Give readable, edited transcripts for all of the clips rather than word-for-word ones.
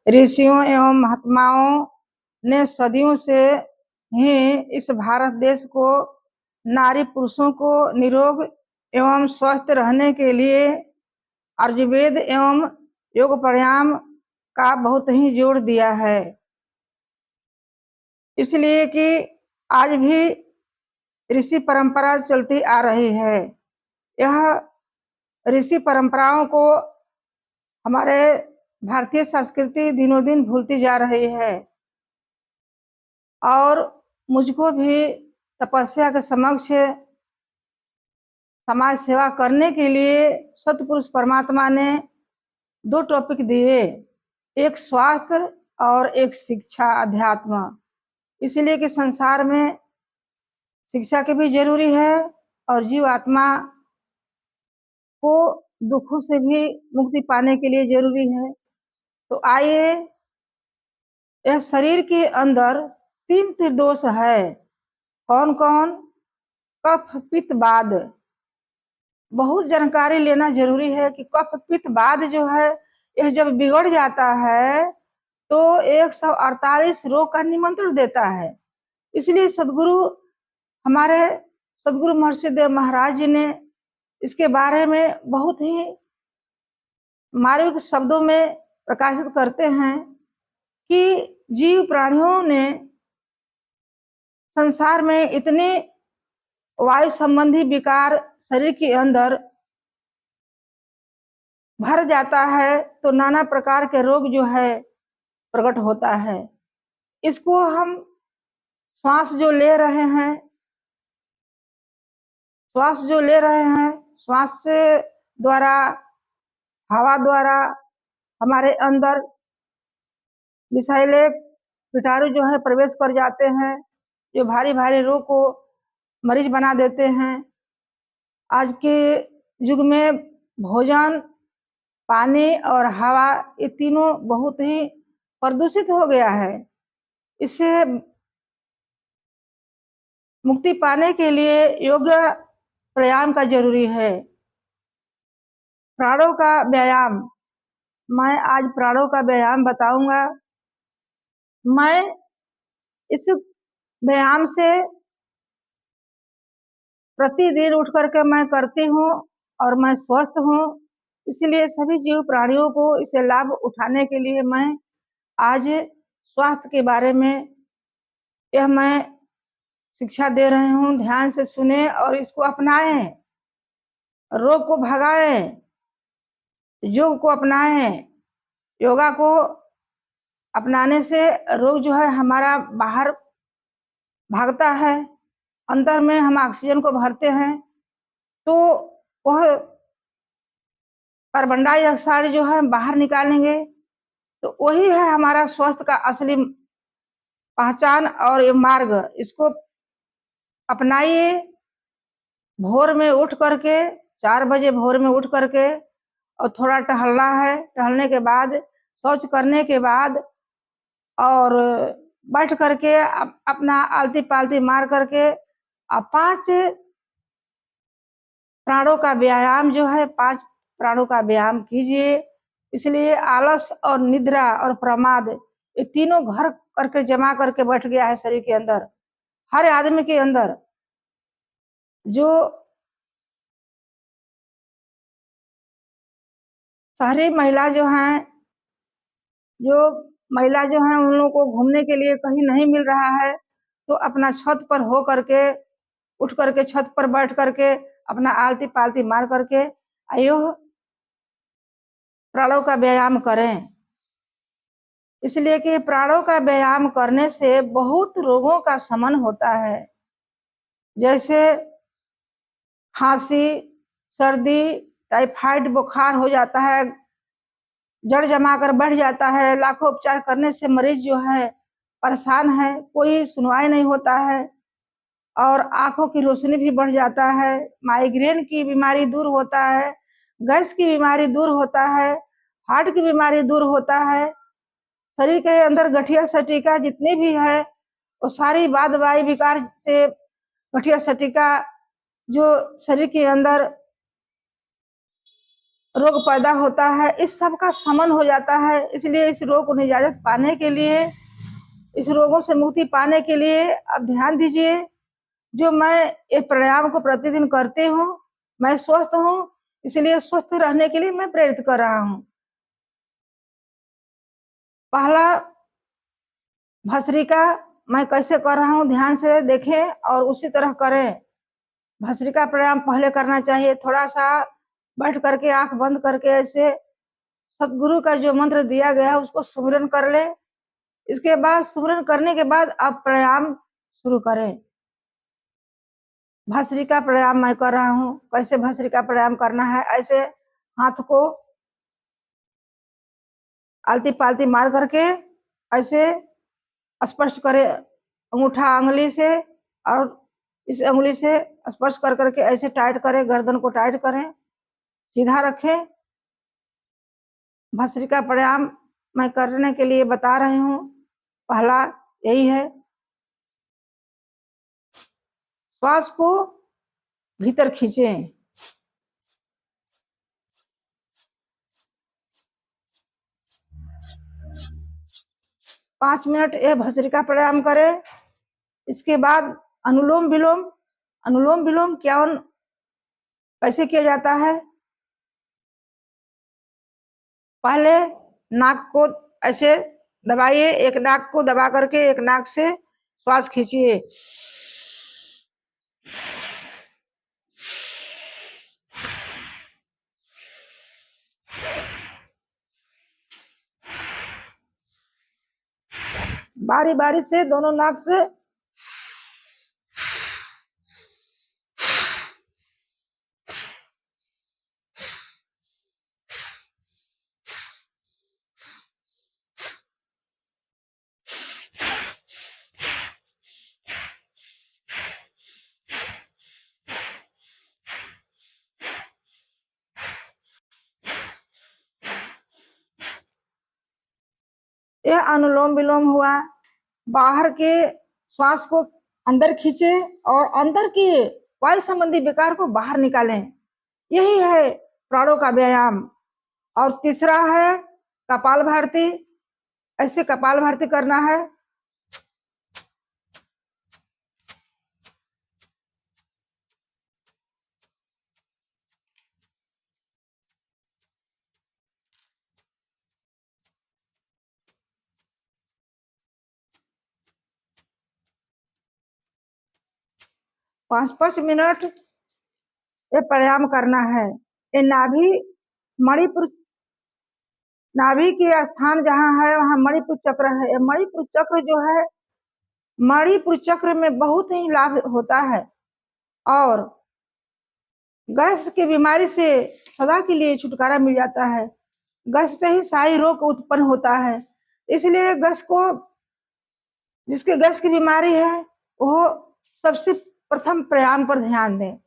ऋषियों एवं महात्माओं ने सदियों से ही इस भारत देश को नारी पुरुषों को निरोग एवं स्वस्थ रहने के लिए आयुर्वेद एवं योग प्राणायाम का बहुत ही जोर दिया है। इसलिए कि आज भी ऋषि परंपरा चलती आ रही है। यह ऋषि परंपराओं को हमारे भारतीय संस्कृति दिनों दिन भूलती जा रही है और मुझको भी तपस्या के समक्ष समाज सेवा करने के लिए सतपुरुष परमात्मा ने 2 टॉपिक दिए, एक स्वास्थ्य और एक शिक्षा अध्यात्म। इसलिए कि संसार में शिक्षा की भी जरूरी है और जीव आत्मा को दुखों से भी मुक्ति पाने के लिए जरूरी है। तो आइए, यह शरीर के अंदर 3 त्रिदोष है। कौन कौन? कफ पित्त वात। बहुत जानकारी लेना जरूरी है कि कफ पित्त वात जो है यह जब बिगड़ जाता है तो 148 रोग का निमंत्रण देता है। इसलिए हमारे सदगुरु महर्षि देव महाराज जी ने इसके बारे में बहुत ही मार्मिक शब्दों में प्रकाशित करते हैं कि जीव प्राणियों ने संसार में इतने वायु संबंधी विकार शरीर के अंदर भर जाता है तो नाना प्रकार के रोग जो है प्रकट होता है। इसको हम श्वास जो ले रहे हैं, श्वास से द्वारा, हवा द्वारा हमारे अंदर विषैले कीटाणु जो है प्रवेश कर जाते हैं, जो भारी भारी रोग को मरीज बना देते हैं। आज के युग में भोजन, पानी और हवा ये तीनों बहुत ही प्रदूषित हो गया है। इससे मुक्ति पाने के लिए योग प्राणायाम का जरूरी है। प्राणों का व्यायाम, मैं आज प्राणों का व्यायाम बताऊंगा। मैं इस व्यायाम से प्रतिदिन उठ करके मैं करती हूँ और मैं स्वस्थ हूँ। इसलिए सभी जीव प्राणियों को इसे लाभ उठाने के लिए मैं आज स्वास्थ्य के बारे में यह मैं शिक्षा दे रही हूँ। ध्यान से सुने और इसको अपनाएं, रोग को भगाएं, योग को अपनाएं। योगा को अपनाने से रोग जो है हमारा बाहर भागता है, अंदर में हम ऑक्सीजन को भरते हैं तो वह कार्बन डाइऑक्साइड जो है बाहर निकालेंगे। तो वही है हमारा स्वास्थ्य का असली पहचान और ये मार्ग। इसको अपनाइए। भोर में उठ करके 4 बजे भोर में उठ करके और थोड़ा टहलना है। टहलने के बाद शौच करने के बाद और बैठ करके अपना आलती पालती मार करके 5 प्राणों का व्यायाम जो है 5 प्राणों का व्यायाम कीजिए। इसलिए आलस और निद्रा और प्रमाद ये तीनों घर करके जमा करके बैठ गया है शरीर के अंदर, हर आदमी के अंदर। जो शहरी महिला जो हैं, उन लोगों को घूमने के लिए कहीं नहीं मिल रहा है तो अपना छत पर हो करके उठ करके छत पर बैठ करके अपना आलती पालती मार करके आयो प्राणों का व्यायाम करें। इसलिए कि प्राणों का व्यायाम करने से बहुत रोगों का शमन होता है, जैसे खांसी, सर्दी, टाइफाइड बुखार हो जाता है, जड़ जमा कर बढ़ जाता है। लाखों उपचार करने से मरीज जो है परेशान है, कोई सुनवाई नहीं होता है और आंखों की रोशनी भी बढ़ जाता है। माइग्रेन की बीमारी दूर होता है, गैस की बीमारी दूर होता है, हार्ट की बीमारी दूर होता है। शरीर के अंदर गठिया सटिका जितनी भी है वो सारी वाद वायु विकार से गठिया सटिका जो शरीर के अंदर रोग पैदा होता है, इस सब का शमन हो जाता है। इसलिए इस रोग को निजात पाने के लिए, इस रोगों से मुक्ति पाने के लिए आप ध्यान दीजिए। जो मैं ये प्राणायाम को प्रतिदिन करती हूँ, मैं स्वस्थ हूँ, इसलिए स्वस्थ रहने के लिए मैं प्रेरित कर रहा हूँ। पहला भस्त्रिका मैं कैसे कर रहा हूँ, ध्यान से देखें और उसी तरह करें। भस्त्रिका प्राणायाम पहले करना चाहिए, थोड़ा सा बैठ करके आंख बंद करके ऐसे सतगुरु का जो मंत्र दिया गया है उसको सुमिरन कर ले। इसके बाद सुमिरन करने के बाद आप प्राणायाम शुरू करें। भस्त्रिका प्राणायाम मैं कर रहा हूँ। कैसे भस्त्रिका प्राणायाम करना है, ऐसे हाथ को आलती पालती मार करके ऐसे स्पर्श करें अंगूठा अंगुली से, और इस अंगुली से स्पर्श कर करके ऐसे टाइट करें, गर्दन को टाइट करें, सीधा रखें। भस्त्रिका प्राणायाम मैं करने के लिए बता रही हूँ। पहला यही है, श्वास को भीतर खींचें। 5 मिनट ये भस्त्रिका प्राणायाम करें। इसके बाद अनुलोम विलोम, अनुलोम विलोम क्या कैसे किया जाता है, पहले नाक को ऐसे दबाइए, एक नाक को दबा करके एक नाक से श्वास खींचिए। बारी बारी से दोनों नाक से यह अनुलोम विलोम हुआ। बाहर के श्वास को अंदर खींचे और अंदर के वायु संबंधी विकार को बाहर निकालें। यही है प्राणों का व्यायाम। और तीसरा है कपाल भारती। ऐसे कपाल भारती करना है। 5-5 मिनट ये प्राणायाम करना है। ये नाभि मणिपुर, नाभि के स्थान जहाँ है वहाँ मणिपुर चक्र है। मणिपुर चक्र जो है, मणिपुर चक्र में बहुत ही लाभ होता है और गैस की बीमारी से सदा के लिए छुटकारा मिल जाता है। गैस से ही सारी रोग उत्पन्न होता है। इसलिए गैस को, जिसके गैस की बीमारी है वो सबसे प्रथम प्राणायाम पर ध्यान दें।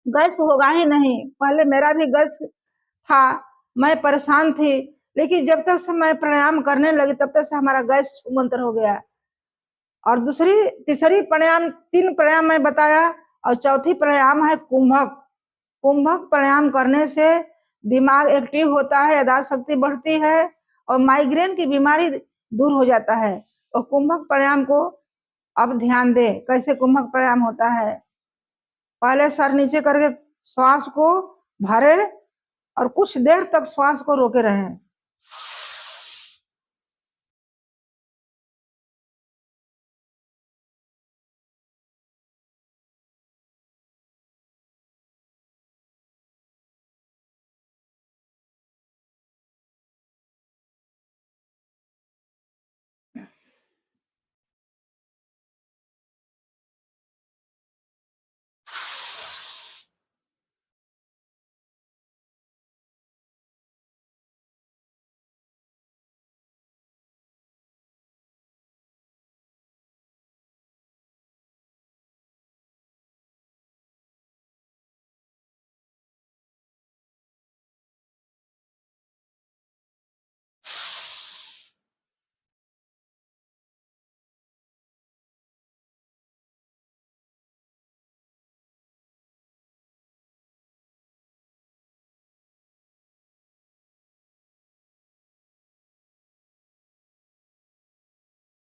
गैस होगा ही नहीं। पहले मेरा भी गैस था, मैं परेशान थी, लेकिन जब तक से मैं प्राणायाम करने लगी तब तक से हमारा गैस छूमंतर हो गया। और दूसरी तीसरी प्राणायाम, 3 प्राणायाम मैं बताया, और चौथी प्राणायाम है कुंभक। कुंभक प्राणायाम करने से दिमाग एक्टिव होता है, याददाश्त शक्ति बढ़ती है और माइग्रेन की बीमारी दूर हो जाता है। और कुंभक प्राणायाम को अब ध्यान दें। कैसे कुंभक प्राणायाम होता है, पहले सर नीचे करके श्वास को भरे और कुछ देर तक श्वास को रोके रहें।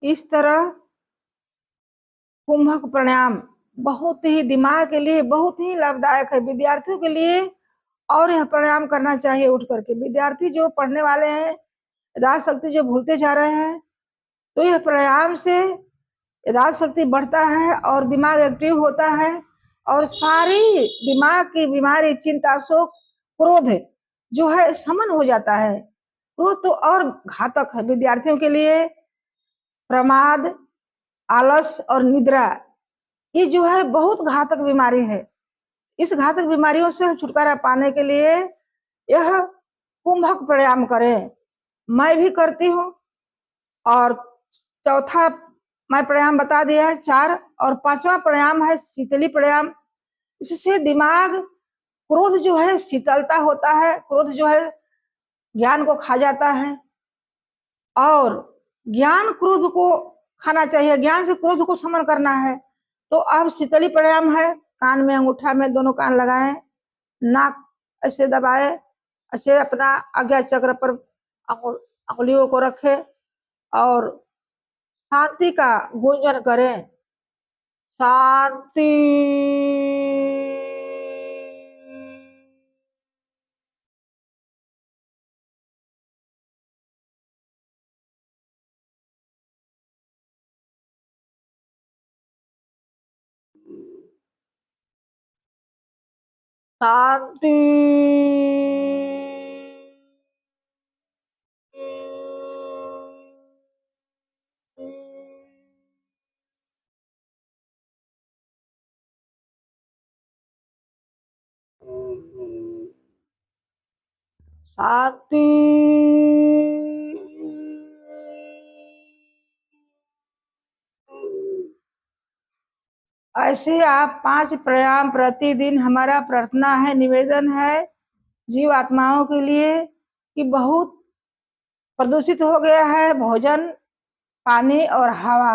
इस तरह कुंभक प्राणायाम बहुत ही दिमाग के लिए बहुत ही लाभदायक है विद्यार्थियों के लिए। और यह प्राणायाम करना चाहिए उठ करके। विद्यार्थी जो पढ़ने वाले हैं, याद शक्ति जो भूलते जा रहे हैं, तो यह प्राणायाम से याद शक्ति बढ़ता है और दिमाग एक्टिव होता है और सारी दिमाग की बीमारी, चिंता, शोक, क्रोध जो है शमन हो जाता है। क्रोध तो और घातक है विद्यार्थियों के लिए। प्रमाद, आलस और निद्रा, ये जो है बहुत घातक बीमारी है। इस घातक बीमारियों से छुटकारा पाने के लिए यह कुंभक प्राणायाम करें। मैं भी करती हूँ। और चौथा मैं प्राणायाम बता दिया है 4, और 5वां प्राणायाम है शीतली प्राणायाम। इससे दिमाग, क्रोध जो है शीतलता होता है। क्रोध जो है ज्ञान को खा जाता है और ज्ञान क्रोध को खाना चाहिए। ज्ञान से क्रोध को शमन करना है। तो अब शीतली प्राणायाम है। कान में अंगूठा में दोनों कान लगाएं, नाक ऐसे दबाए, ऐसे अपना आज्ञा चक्र पर अंगुलियों को रखें और शांति का गुंजन करें। शांति। शांति। शांति। ऐसे आप 5 प्राणायाम प्रतिदिन, हमारा प्रार्थना है, निवेदन है जीव आत्माओं के लिए कि बहुत प्रदूषित हो गया है भोजन, पानी और हवा।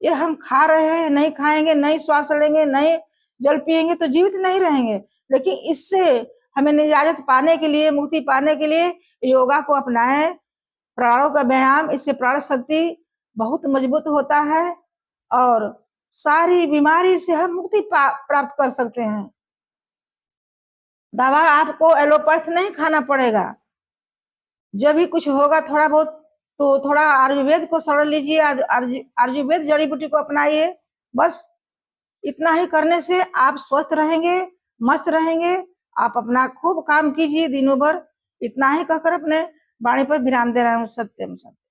ये हम खा रहे हैं, नहीं खाएंगे, नहीं श्वास लेंगे, नहीं जल पिएंगे तो जीवित नहीं रहेंगे। लेकिन इससे हमें निजात पाने के लिए, मुक्ति पाने के लिए योगा को अपनाएं, प्राणों का व्यायाम। इससे प्राण शक्ति बहुत मजबूत होता है और सारी बीमारी से हम मुक्ति प्राप्त कर सकते हैं। दवा आपको एलोपैथ नहीं खाना पड़ेगा। जब भी कुछ होगा थोड़ा बहुत, तो थोड़ा आयुर्वेद को शरण लीजिए, आयुर्वेद जड़ी बूटी को अपनाइए। बस इतना ही करने से आप स्वस्थ रहेंगे, मस्त रहेंगे। आप अपना खूब काम कीजिए दिनों भर। इतना ही कहकर अपने वाणी पर विराम दे रहा हूँ। सत्यम सत्य।